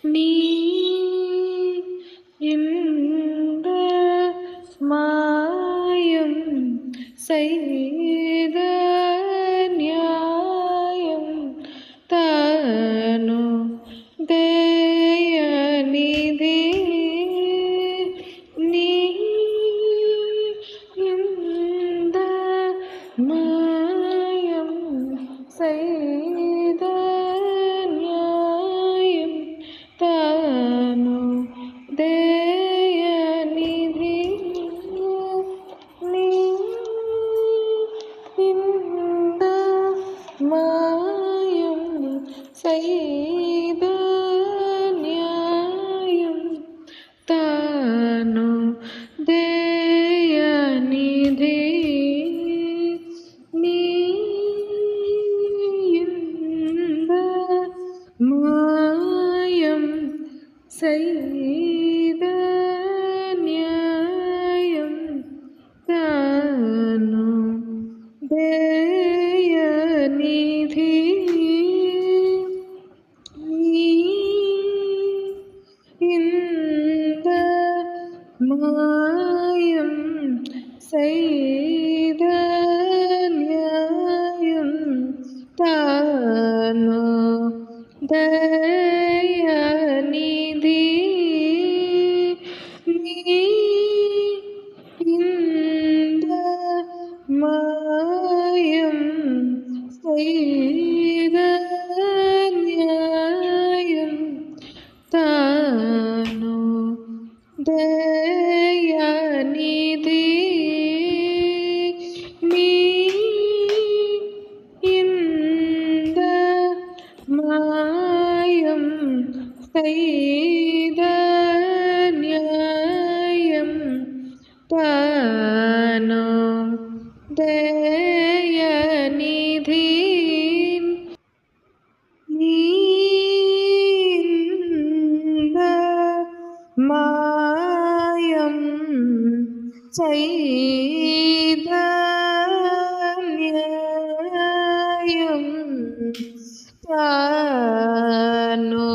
நீ இந்த மாயம் செய்த நியாயம் தானோ தயநிதி நீ இந்த மாயம் செய்த நியாயம் தானோ தயநிதி நீ இந்த மாயம் செய்த நியாயம் தானோ தயநிதி நீ இந்த மாயம் செய்த நியாயம் தானோ தயநிதி நீ இந்த மாயம் செய்த நியாயம் தானோ தயநிதி நீ இந்த மாயம் செய்த நியாயம் தானோ தயநிதி நீ இந்த மாயம் செய்த நியாயம் தானோ தயநிதி நீ இந்த மாயம் செய்த நியாயம் தானோ